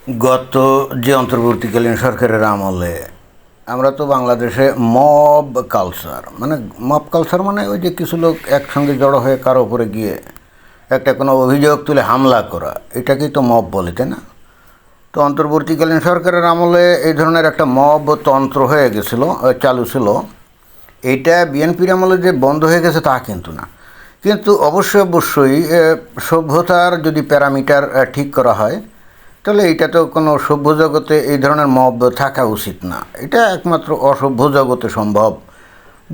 গত যে অন্তর্বর্তীকালীন সরকারের আমলে আমরা তো বাংলাদেশে মব কালচার মানে ওই যে কিছু লোক একসঙ্গে জড়ো হয়ে কারো উপরে গিয়ে একটা কোনো অভিযোগ তুলে হামলা করা, এটাকেই তো মব বলে, তাই না? তো অন্তর্বর্তীকালীন সরকারের আমলে এই ধরনের একটা মব তন্ত্র হয়ে গেছিল, চালু ছিল। এইটা বিএনপির আমলে যে বন্ধ হয়ে গেছে তা কিন্তু না। কিন্তু অবশ্যই সভ্যতার যদি প্যারামিটার ঠিক করা হয়, তাহলে এটা তো কোনো সভ্য জগতে এই ধরনের মব থাকা উচিত না। এটা একমাত্র অসভ্য জগতে সম্ভব,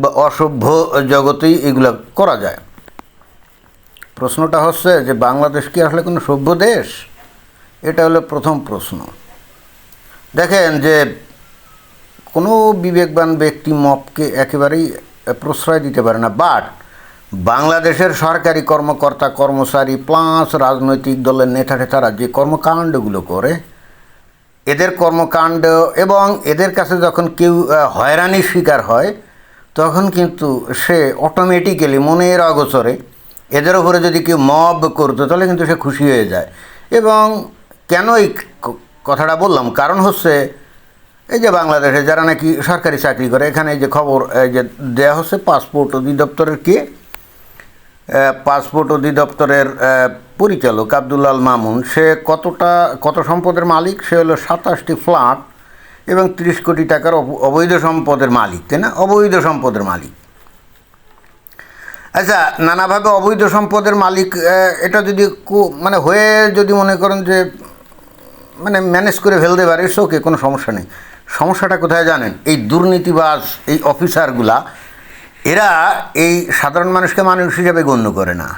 বা অসভ্য জগতেই এগুলো করা যায়। প্রশ্নটা হচ্ছে যে বাংলাদেশ কি আসলে কোনো সভ্য দেশ? এটা হলো প্রথম প্রশ্ন। দেখেন যে কোনো বিবেকবান ব্যক্তি মবকে একেবারেই প্রশ্রয় দিতে পারে না, বাট বাংলাদেশের সরকারি কর্মকর্তা কর্মচারী প্লাস রাজনৈতিক দলের নেতা টেতারা যে কর্মকাণ্ডগুলো করে, এদের কর্মকাণ্ড এবং এদের কাছে যখন কেউ হয়রানির শিকার হয়, তখন কিন্তু সে অটোমেটিক্যালি মনের অগোচরে এদের উপরে যদি কেউ মব করতো তাহলে কিন্তু সে খুশি হয়ে যায়। এবং কেন এই কথাটা বললাম, কারণ হচ্ছে এই যে বাংলাদেশে যারা নাকি সরকারি চাকরি করে, এখানে এই যে খবর যে দেওয়া হচ্ছে পাসপোর্ট অধিদপ্তরের পাসপোর্ট অধিদপ্তরের পরিচালক আব্দুল্লাল মামুন, সে কত সম্পদের মালিক? সে হলো 27টি ফ্ল্যাট এবং 30 কোটি টাকার অবৈধ সম্পদের মালিক, তাই না? অবৈধ সম্পদের মালিক। আচ্ছা, নানাভাবে অবৈধ সম্পদের মালিক, এটা যদি মানে হয়ে যদি মনে করেন যে মানে ম্যানেজ করে ফেলতে পারে, ওকে, কোনো সমস্যা নেই। সমস্যাটা কোথায় জানেন? এই দুর্নীতিবাজ এই অফিসারগুলা, এরা এই সাধারণ মানুষকে মানুষ হিসেবে গণ্য করে না।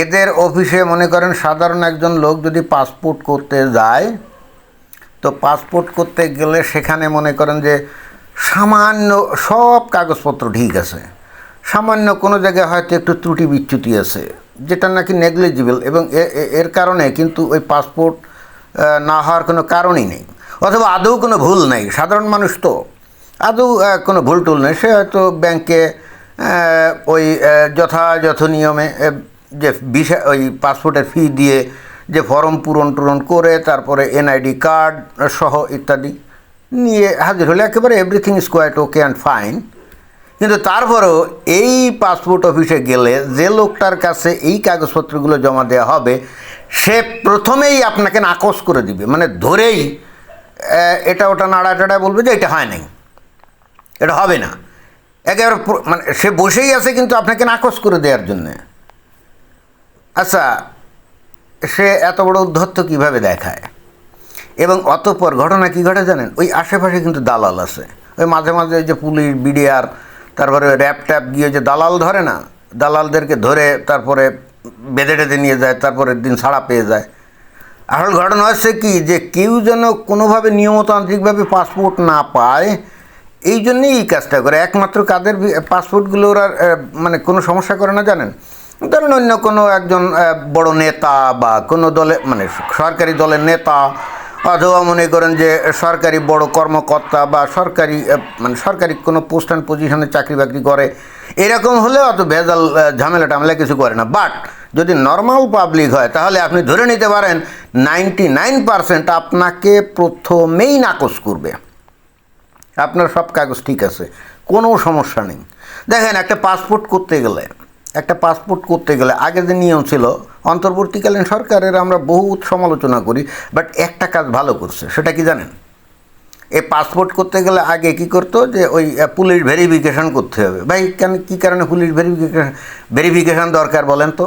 এদের অফিসে মনে করেন সাধারণ একজন লোক যদি পাসপোর্ট করতে যায়, তো পাসপোর্ট করতে গেলে সেখানে মনে করেন যে সামান্য সব কাগজপত্র ঠিক আছে, সামান্য কোনো জায়গায় হয়তো একটু ত্রুটি বিচ্যুতি আছে যেটা নাকি নেগলিজিবল, এবং এর কারণে কিন্তু ওই পাসপোর্ট না হওয়ার কোনো কারণই নেই, অথবা আদৌ কোনো ভুল নেই। সাধারণ মানুষ তো আদৌ কোনো ভুল টুল নেই, সে হয়তো ব্যাংকে ওই যথাযথ নিয়মে যে ওই পাসপোর্টের ফি দিয়ে যে ফর্ম পূরণ করে তারপরে এনআইডি কার্ড সহ ইত্যাদি নিয়ে হাজির হলে একেবারে everything is quite okay and fine. কিন্তু তারপরেও এই পাসপোর্ট অফিসে গেলে যে লোকটার কাছে এই কাগজপত্রগুলো জমা দেওয়া হবে, সে প্রথমেই আপনাকে নাকচ করে দিবে, মানে ধরেই এটা ওটা নাড়াটাড়া বলবে যে এটা হয় নাই, এটা হবে না। একেবারে মানে সে বসেই আছে কিন্তু আপনাকে নাকচ করে দেওয়ার জন্যে। আচ্ছা, সে এত বড় উদ্ধত্ত কীভাবে দেখায়? এবং অতঃপর ঘটনা কী ঘটে জানেন? ওই আশেপাশে কিন্তু দালাল আছে। ওই মাঝে মাঝে যে পুলিশ বিডিআর তারপরে র্যাপ ট্যাপ গিয়ে যে দালাল ধরে না, দালালদেরকে ধরে তারপরে বেঁধে টেঁধে নিয়ে যায়, তারপরের দিন ছাড়া পেয়ে যায়। আসল ঘটনা হচ্ছে কি, যে কেউ যেন কোনোভাবে নিয়মতান্ত্রিকভাবে পাসপোর্ট না পায়, এই জন্যেই এই কাজটা করে। একমাত্র কাদের পাসপোর্টগুলো ওরা মানে কোনো সমস্যা করে না জানেন? ধরুন অন্য কোনো একজন বড় নেতা বা কোনো দলে মানে সরকারি দলের নেতা, অথবা মনে করেন যে সরকারি বড় কর্মকর্তা বা সরকারি কোনো পোস্ট অ্যান্ড পজিশনে চাকরি বাকরি করে, এরকম হলে অত ভেজাল ঝামেলা টামেলা কিছু করে না। বাট যদি নর্মাল পাবলিক হয়, তাহলে আপনি ধরে নিতে পারেন 99% আপনাকে প্রথমেই নাকচ করবে। আপনার সব কাগজ ঠিক আছে, কোনো সমস্যা নেই। দেখেন, একটা পাসপোর্ট করতে গেলে আগে যে নিয়ম ছিল, অন্তর্বর্তীকালীন সরকারের আমরা বহুত সমালোচনা করি, বাট একটা কাজ ভালো করছে, সেটা কি জানেন? এই পাসপোর্ট করতে গেলে আগে কি করতো, যে ওই পুলিশ ভেরিফিকেশন করতে হবে। ভাই কী কারণে পুলিশ ভেরিফিকেশন দরকার বলেন তো?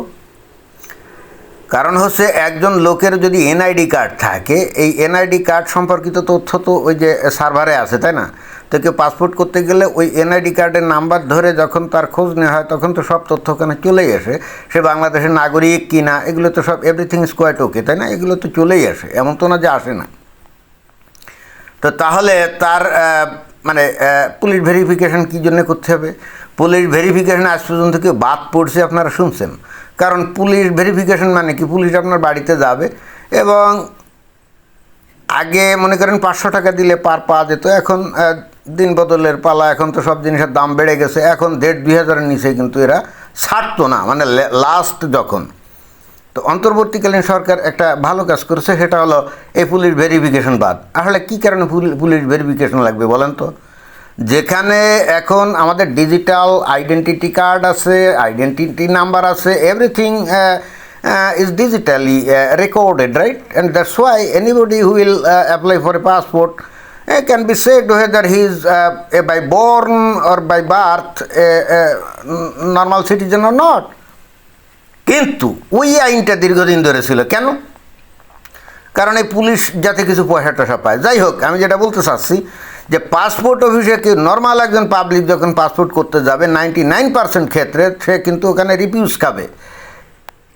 কারণ হচ্ছে একজন লোকের যদি এনআইডি কার্ড থাকে, এই এনআইডি কার্ড সম্পর্কিত তথ্য তো ওই যে সার্ভারে আছে, তাই না? তো কেউ পাসপোর্ট করতে গেলে ওই এনআইডি কার্ডের নাম্বার ধরে যখন তার খোঁজ নেওয়া হয়, তখন তো সব তথ্য ওখানে চলেই আসে। সে বাংলাদেশের নাগরিক কি না, এগুলো তো সব এভরিথিং ইজ কোয়াইট ওকে, তাই না? এগুলো তো চলেই আসে, এমন তো না যে আসে না। তো তাহলে তার মানে পুলিশ ভেরিফিকেশন কী জন্য করতে হবে? পুলিশ ভেরিফিকেশন আজ পর্যন্ত কেউ বাদ পড়ছে আপনারা শুনছেন? কারণ পুলিশ ভেরিফিকেশন মানে কি, পুলিশ আপনার বাড়িতে যাবে এবং আগে মনে করেন 500 টাকা দিলে পার পাওয়া যেত, এখন দিন বদলের পালা, এখন তো সব জিনিসের দাম বেড়ে গেছে, এখন 1500-2000-এর নিচে কিন্তু এরা ছাড়তো না। মানে লাস্ট যখন তো অন্তর্বর্তীকালীন সরকার একটা ভালো কাজ করেছে, সেটা হলো এই পুলিশ ভেরিফিকেশন বাদ। আসলে কী কারণে পুলিশ ভেরিফিকেশন লাগবে বলেন তো? যেখানে এখন আমাদের ডিজিটাল আইডেন্টিটি কার্ড আছে, আইডেন্টিটি নাম্বার আছে, everything is digitally recorded, right? And that's why anybody who will apply for a passport can be said whether he is by born or by birth a normal citizen or not. কিন্তু ওই আইনটা দীর্ঘদিন ধরে ছিল কেন? কারণ এই police যাতে কিছু পয়সা টয়সা পায়। যাই হোক, আমি যেটা বলতে চাচ্ছি যে পাসপোর্ট অফিসে কি নর্মাল একজন পাবলিক যখন পাসপোর্ট করতে যাবে 99% ক্ষেত্রে সে কিন্তু ওখানে রিফিউজ খাবে।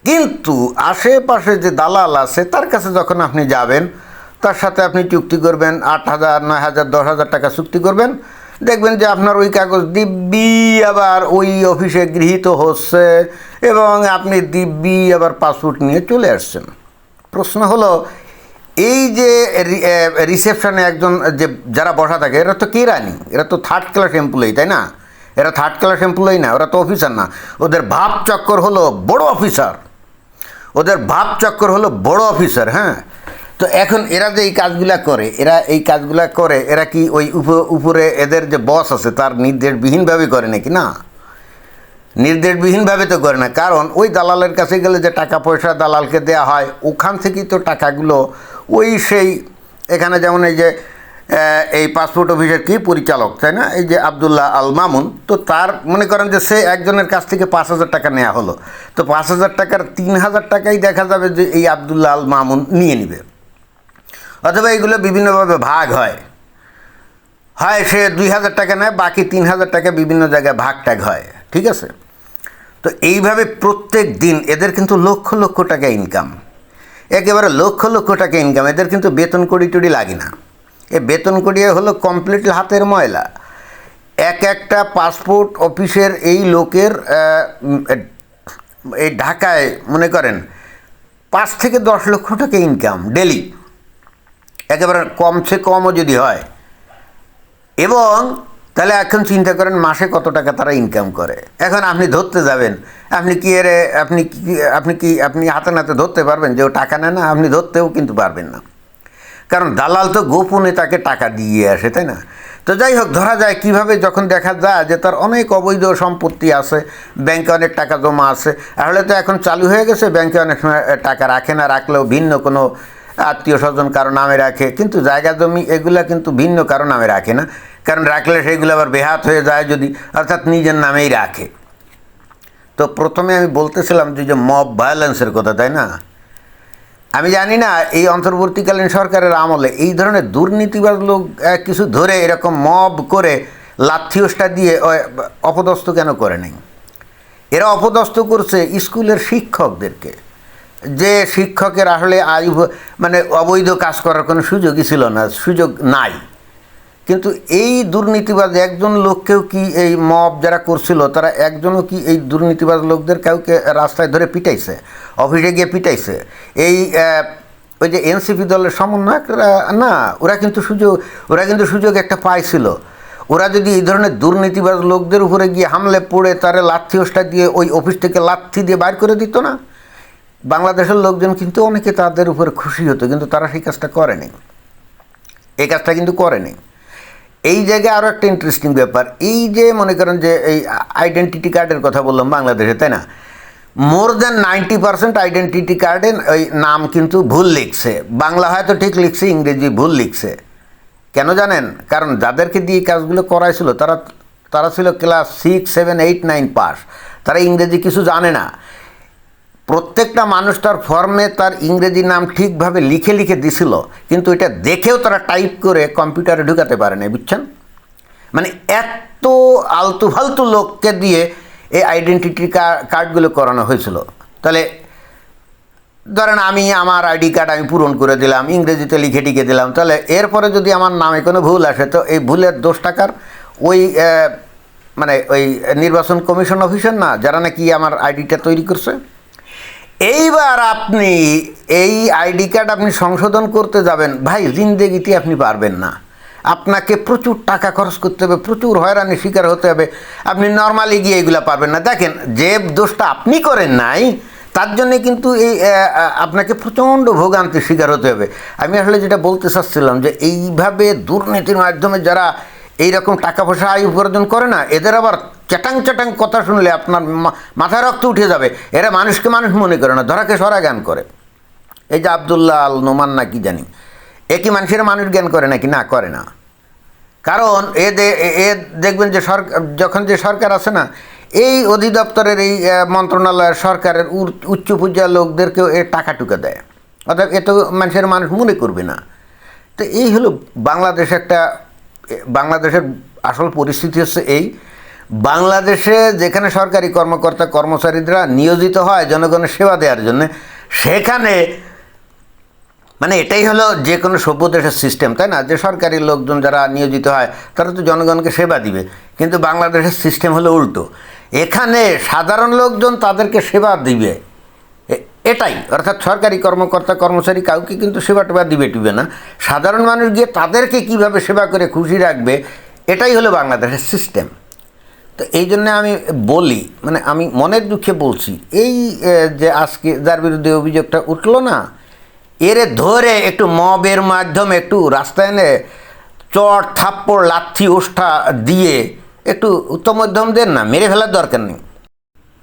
কিন্তু আশেপাশে যে দালাল আছে তার কাছে যখন আপনি যাবেন, তার সাথে আপনি চুক্তি করবেন, 8,000, 9,000, 10,000 টাকা চুক্তি করবেন, দেখবেন যে আপনার ওই কাগজ দিব্যি আবার ওই অফিসে গৃহীত হচ্ছে এবং আপনি দিব্যি আবার পাসপোর্ট নিয়ে চলে আসছেন। প্রশ্ন হলো, এই যে রিসেপশনে একজন যে যারা বসা থাকে এরা তো কেরানি, এরা তো থার্ড ক্লাস এমপ্লয়ি, তাই না? এরা থার্ড ক্লাস এমপ্লয়ি না, ওরা তো অফিসার না। ওদের ভাব চক্কর হলো বড় অফিসার, ওদের ভাব চক্কর হলো বড় অফিসার। হ্যাঁ, তো এখন এরা যে এই কাজগুলা করে, এরা কি ওই উপরে এদের যে বস আছে তার নির্দেশবিহীনভাবে করে নাকি? না, নির্দেশবিহীনভাবে তো করে না। কারণ ওই দালালের কাছে গেলে যে টাকা পয়সা দালালকে দেওয়া হয়, ওখান থেকেই তো টাকাগুলো ওই সেই এখানে যেমন এই যে এই পাসপোর্ট অফিসের কি পরিচালক, তাই না, এই যে আবদুল্লাহ আল মামুন, তো তার মনে করেন যে সে একজনের কাছ থেকে 5,000 টাকা নেওয়া হলো, তো 5,000 টাকার 3,000 টাকাই দেখা যাবে যে এই আবদুল্লাহ আল মামুন নিয়ে নেবে। অথবা এইগুলো বিভিন্নভাবে ভাগ হয়, সে 2,000 টাকা নেয়, বাকি 3,000 টাকা বিভিন্ন জায়গায় ভাগ টাগ হয়, ঠিক আছে? তো এইভাবে প্রত্যেক দিন এদের কিন্তু লক্ষ লক্ষ টাকা ইনকাম, একেবারে লক্ষ লক্ষ টাকা ইনকাম। এদের কিন্তু বেতন কড়ি টড়ি লাগে না, এ বেতন কড়িয়ে হলো কমপ্লিট হাতের ময়লা। একটা পাসপোর্ট অফিসের এই লোকের এই ঢাকায় মনে করেন 5 থেকে 10 লক্ষ টাকা ইনকাম ডেলি, একেবারে কমসে কমও যদি হয়। এবং তাহলে এখন চিন্তা করেন মাসে কত টাকা তারা ইনকাম করে। এখন আপনি ধরতে যাবেন, আপনি হাতে নাতে ধরতে পারবেন যে ও টাকা নেয় না? আপনি ধরতেও কিন্তু পারবেন না, কারণ দালাল তো গোপনে তাকে টাকা দিয়ে আসে, তাই না? তো যাই হোক, ধরা যায় কিভাবে, যখন দেখা যায় যে তার অনেক অবৈধ সম্পত্তি আছে, ব্যাংকে অনেক টাকা জমা আছে। আসলে তো এখন চালু হয়ে গেছে, ব্যাংকে অনেক সময় টাকা রাখে না, রাখলেও ভিন্ন কোনো আত্মীয় স্বজন কারো নামে রাখে, কিন্তু জায়গা জমি এগুলা কিন্তু ভিন্ন কারো নামে রাখে না, কারণ রাখলে সেইগুলো আবার বেহাত হয়ে যায় যদি, অর্থাৎ নিজের নামেই রাখে। তো প্রথমে আমি বলতেছিলাম যে মব ভায়োলেন্সের কথা, তাই না? আমি জানি না এই অন্তর্বর্তীকালীন সরকারের আমলে এই ধরনের দুর্নীতিবাজ লোক কিছু ধরে এরকম মব করে লাথিওসটা দিয়ে অপদস্থ কেন করে নাই? এরা অপদস্থ করছে স্কুলের শিক্ষকদেরকে, যে শিক্ষকের আসলে মানে অবৈধ কাজ করার কোনো সুযোগই ছিল না, সুযোগ নাই। কিন্তু এই দুর্নীতিবাজ একজন লোককেও কি এই মব যারা করছিল তারা একজনও কি এই দুর্নীতিবাজ লোকদের কাউকে রাস্তায় ধরে পিটাইছে, অফিসে গিয়ে পিটাইছে? ওই যে এনসিপি দলের সমন্বয়করা না, ওরা কিন্তু সুযোগ একটা পাইছিল। ওরা যদি এই ধরনের দুর্নীতিবাজ লোকদের উপরে গিয়ে হামলে পড়ে তারা লাথিওসটা দিয়ে ওই অফিস থেকে লাথি দিয়ে বাইর করে দিত না, বাংলাদেশের লোকজন কিন্তু অনেকে তাদের উপরে খুশি হতো, কিন্তু তারা সেই কাজটা করেনি, এই কাজটা কিন্তু করেনি। এই জায়গায় আরও একটা ইন্টারেস্টিং ব্যাপার, এই যে মনে করেন যে এই আইডেন্টিটি কার্ডের কথা বললাম বাংলাদেশে, তাই না, মোর দ্যান 90% আইডেন্টিটি কার্ডে ওই নাম কিন্তু ভুল লিখছে, বাংলা হয়তো ঠিক লিখছে, ইংরেজি ভুল লিখছে। কেন জানেন? কারণ যাদেরকে দিয়ে কাজগুলো করাইছিল তারা ছিল ক্লাস 6, 7, 8, 9 পাস, তারা ইংরেজি কিছু জানে না। প্রত্যেকটা মানুষ তার ফর্মে তার ইংরেজি নাম ঠিকভাবে লিখে লিখে দিছিল, কিন্তু এটা দেখেও তারা টাইপ করে কম্পিউটারে ঢুকাতে পারে না, বুঝছেন? মানে এত আলতু ফালতু লোককে দিয়ে এই আইডেন্টিটি কার্ডগুলো করানো হয়েছিল। তাহলে ধরেন আমার আইডি কার্ড আমি পূরণ করে দিলাম, ইংরেজিতে লিখে টিকে দিলাম, তাহলে এরপরে যদি আমার নামে কোনো ভুল আসে তো এই ভুলের 10 টাকার ওই মানে ওই নির্বাচন কমিশন অফিসার না, যারা নাকি আমার আইডিটা তৈরি করছে, এইবার আপনি এই আইডি কার্ড আপনি সংশোধন করতে যাবেন, ভাই জিন্দেগিতে আপনি পারবেন না, আপনাকে প্রচুর টাকা খরচ করতে হবে, প্রচুর হয়রানির শিকার হতে হবে, আপনি নর্মালি গিয়ে এগুলো পারবেন না। দেখেন, যে দোষটা আপনি করেন নাই তার জন্যে কিন্তু এই আপনাকে প্রচণ্ড ভোগান্তির শিকার হতে হবে। আমি আসলে যেটা বলতে চাচ্ছিলাম যে এইভাবে দুর্নীতির মাধ্যমে যারা এইরকম টাকা পয়সা আয় উপার্জন করে না, এদের আবার চ্যাটাং চ্যাটাং কথা শুনলে আপনার মাথায় রক্ত উঠে যাবে। এরা মানুষকে মানুষ মনে করে না, ধরাকে সরা জ্ঞান করে। এই যে আবদুল্লাহ আল নোমান না কি জানি, এ কি মানুষের মানুষ জ্ঞান করে নাকি? না, করে না। কারণ এ দেখবেন যে যখন যে সরকার আছে না, এই অধিদপ্তরের এই মন্ত্রণালয়ের সরকারের উচ্চ পর্যায়ের লোকদেরকেও এ টাকা টুকা দেয়, অর্থাৎ এ তো মানুষের মানুষ মনে করবে না। তো এই হলো বাংলাদেশের আসল পরিস্থিতি হচ্ছে এই। বাংলাদেশে যেখানে সরকারি কর্মকর্তা কর্মচারীরা নিয়োজিত হয় জনগণের সেবা দেওয়ার জন্য, সেখানে মানে এটাই হলো যে কোনো সভ্য দেশের সিস্টেম, তাই না? যে সরকারি লোকজন যারা নিয়োজিত হয় তারা তো জনগণকে সেবা দিবে, কিন্তু বাংলাদেশের সিস্টেম হলো উল্টো। এখানে সাধারণ লোকজন তাদেরকে সেবা দিবে, এটাই। অর্থাৎ সরকারি কর্মকর্তা কর্মচারী কাউকে কিন্তু সেবা টেবা দিবে না, সাধারণ মানুষ গিয়ে তাদেরকে কিভাবে সেবা করে খুশি রাখবে, এটাই হলো বাংলাদেশের সিস্টেম। তো এই জন্য আমি বলি, মানে আমি মনের দুঃখে বলছি, এই যে আজকে যার বিরুদ্ধে অভিযোগটা উঠলো না, এরে ধরে একটু মবের মাধ্যমে একটু রাস্তায় এনে চট থাপ্পড় লাথি ওষ্ঠা দিয়ে একটু উত্তম মধ্যম দেন না, মেরে ফেলার দরকার নেই।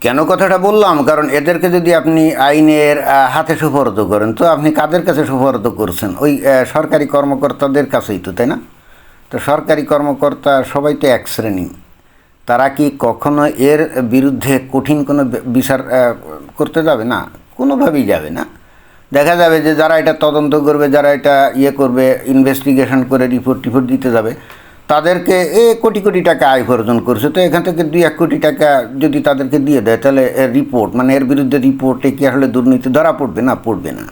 কেন কথাটা বললাম? কারণ এদেরকে যদি আপনি আইনের হাতে সুপর্দ করেন, তো আপনি কাদের কাছে সুপর্দ করছেন? ওই সরকারি কর্মকর্তাদের কাছেই তো, তাই না? তো সরকারি কর্মকর্তা সবাই তো এক শ্রেণী, তারা কি কখনো এর বিরুদ্ধে কঠিন কোনো বিচার করতে যাবে? না, কোনোভাবেই যাবে না। দেখা যাবে যে যারা এটা তদন্ত করবে, যারা এটা করবে, ইনভেস্টিগেশন করে রিপোর্ট দিতে যাবে, তাদেরকে কোটি কোটি টাকা আয় উপার্জন করছে, তো এখান থেকে 2-1 কোটি টাকা যদি তাদেরকে দিয়ে দেয়, তাহলে রিপোর্ট মানে এর বিরুদ্ধে রিপোর্টে কি আসলে দুর্নীতি ধরা পড়বে? না, পড়বে না।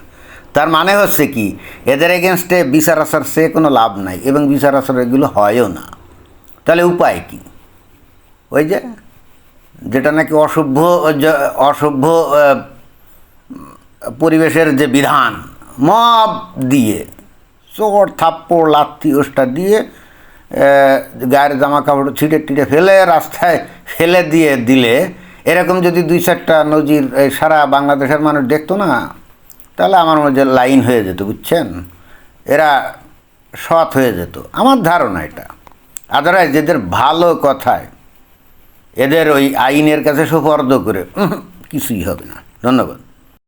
তার মানে হচ্ছে কি, এদের এগেনস্টে বিচার আসার সে কোনো লাভ নাই, এবং বিচার আসার এগুলো হয়ও না। তাহলে উপায় কি? ওই যে যেটা নাকি অসভ্য পরিবেশের যে বিধান, মব দিয়ে চোর থাপ্পড় লাথি ওষ্ঠা দিয়ে গায়ের জামা কাপড় ছিঁড়ে ফেলে রাস্তায় ফেলে দিলে, এরকম যদি 2-4টা নজির সারা বাংলাদেশের মানুষ দেখতো না, তাহলে আমার মধ্যে লাইন হয়ে যেত, বুঝছেন? এরা সৎ হয়ে যেত, আমার ধারণা এটা। আদারওয়াইজ এদের ভালো কথায় এদের ওই আইনের কাছে সুপর্দ করে কিছুই হবে না। ধন্যবাদ।